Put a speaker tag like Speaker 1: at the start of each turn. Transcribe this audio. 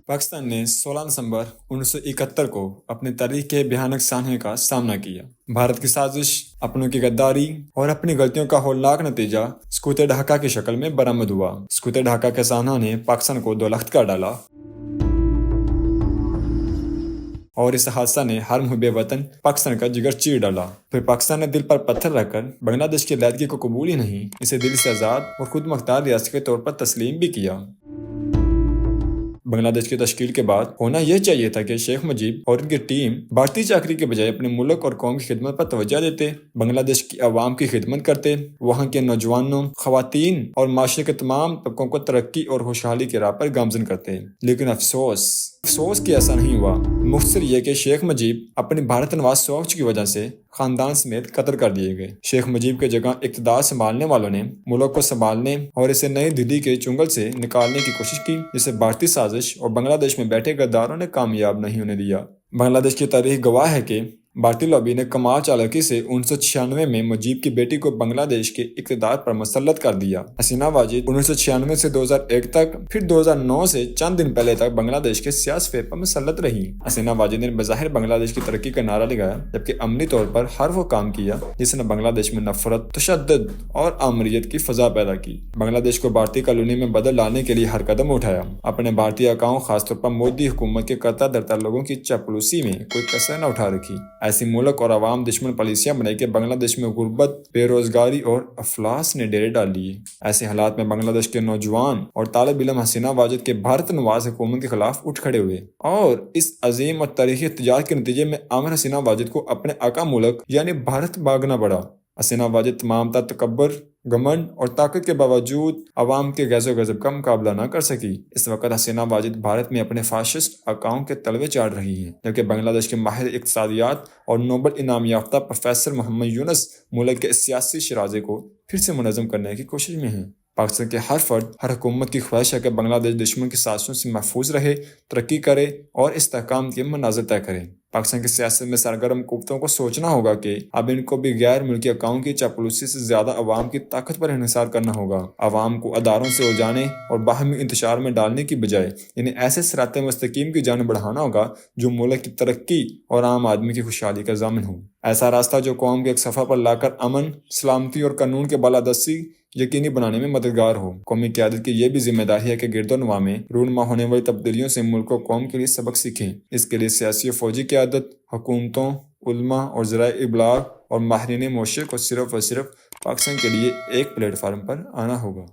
Speaker 1: پاکستان نے 16 دسمبر 1971 کو اپنی تاریخ کے بھیانک سانحے کا سامنا کیا۔ بھارت کی سازش، اپنوں کی غداری اور اپنی غلطیوں کا ہولناک نتیجہ سکوت ڈھاکہ کی شکل میں برآمد ہوا۔ سکوت ڈھاکہ کے سانحہ نے پاکستان کو دو لخت کر ڈالا اور اس حادثہ نے ہر محب وطن پاکستان کا جگر چیر ڈالا۔ پھر پاکستان نے دل پر پتھر رکھ کر بنگلہ دیش کی علیحدگی کو قبول ہی نہیں، اسے دل سے آزاد اور خود مختار ریاست کے طور پر تسلیم بھی کیا۔ بنگلہ دیش کی تشکیل کے بعد ہونا یہ چاہیے تھا کہ شیخ مجیب اور ان کی ٹیم بھارتی چاکری کے بجائے اپنے ملک اور قوم کی خدمت پر توجہ دیتے، بنگلہ دیش کی عوام کی خدمت کرتے، وہاں کے نوجوانوں، خواتین اور معاشرے کے تمام طبقوں کو ترقی اور خوشحالی کی راہ پر گامزن کرتے۔ لیکن افسوس کہ ایسا نہیں ہوا۔ مختصر یہ کہ شیخ مجیب اپنی بھارت نواز سوچ کی وجہ سے خاندان سمیت قتل کر دیے گئے۔ شیخ مجیب کے جگہ اقتدار سنبھالنے والوں نے ملک کو سنبھالنے اور اسے نئی دہلی کے چنگل سے نکالنے کی کوشش کی، جسے بھارتی سازش اور بنگلہ دیش میں بیٹھے غداروں نے کامیاب نہیں ہونے دیا۔ بنگلہ دیش کی تاریخ گواہ ہے کہ بھارتی لابی نے کمال چالاکی سے 1996 میں مجیب کی بیٹی کو بنگلہ دیش کے اقتدار پر مسلط کر دیا۔ حسینہ واجد 1996 سے 2001 تک، پھر 2009 سے چند دن پہلے تک بنگلہ دیش کے سیاسی پر مسلط رہی۔ حسینہ واجد نے بظاہر بنگلہ دیش کی ترقی کا نعرہ لگایا، جبکہ عملی طور پر ہر وہ کام کیا جس نے بنگلہ دیش میں نفرت، تشدد اور آمریت کی فضا پیدا کی۔ بنگلہ دیش کو بھارتی کالونی میں بدل ڈالنے کے لیے ہر قدم اٹھایا۔ اپنے بھارتی آقاؤں، خاص طور پر مودی حکومت کے کرتا دھرتا لوگوں کی چاپلوسی میں کوئی کسر نہ اٹھا رکھی۔ ایسی ملک اور عوام دشمن پالیسیاں بنائی کہ بنگلہ دیش میں غربت، بے روزگاری اور افلاس نے ڈیرے ڈال لیے۔ ایسے حالات میں بنگلہ دیش کے نوجوان اور طالب علم حسینہ واجد کے بھارت نواز حکومت کے خلاف اٹھ کھڑے ہوئے، اور اس عظیم اور تاریخی احتجاج کے نتیجے میں عامر حسینہ واجد کو اپنے آقا ملک یعنی بھارت بھاگنا پڑا۔ حسینہ واجد تمام تر تکبر، گھمنڈ اور طاقت کے باوجود عوام کے غیظ و غضب کا مقابلہ نہ کر سکی۔ اس وقت حسینہ واجد بھارت میں اپنے فاشسٹ آقاؤں کے تلوے چاڑ رہی ہیں، جبکہ بنگلہ دیش کے ماہر اقتصادیات اور نوبل انعام یافتہ پروفیسر محمد یونس ملک کے سیاسی شرازے کو پھر سے منظم کرنے کی کوشش میں ہیں۔ پاکستان کے ہر فرد، ہر حکومت کی خواہش ہے کہ بنگلہ دیش دشمن کی سازشوں سے محفوظ رہے، ترقی کرے اور استحکام کے مناظر طے کرے۔ پاکستان کی سیاست میں سرگرم قوتوں کو سوچنا ہوگا کہ اب ان کو بھی غیر ملکی آقاؤں کی چاپلوسی سے زیادہ عوام کی طاقت پر انحصار کرنا ہوگا۔ عوام کو اداروں سے الجھانے اور باہمی انتشار میں ڈالنے کی بجائے انہیں ایسے صراط مستقیم کی جانب بڑھانا ہوگا جو ملک کی ترقی اور عام آدمی کی خوشحالی کا ضامن ہو۔ ایسا راستہ جو قوم کے ایک صفحہ پر لا کر امن، سلامتی اور قانون کے بالادستی یقینی بنانے میں مددگار ہو۔ قومی قیادت کی یہ بھی ذمہ داری ہے کہ گرد و نواح میں رونما ہونے والی تبدیلیوں سے ملک و قوم کے لیے سبق سیکھیں۔ اس کے لیے سیاسی و فوجی قیادت، حکومتوں، علماء اور ذرائع ابلاغ اور ماہرین معاشرے کو صرف اور صرف پاکستان کے لیے ایک پلیٹ فارم پر آنا ہوگا۔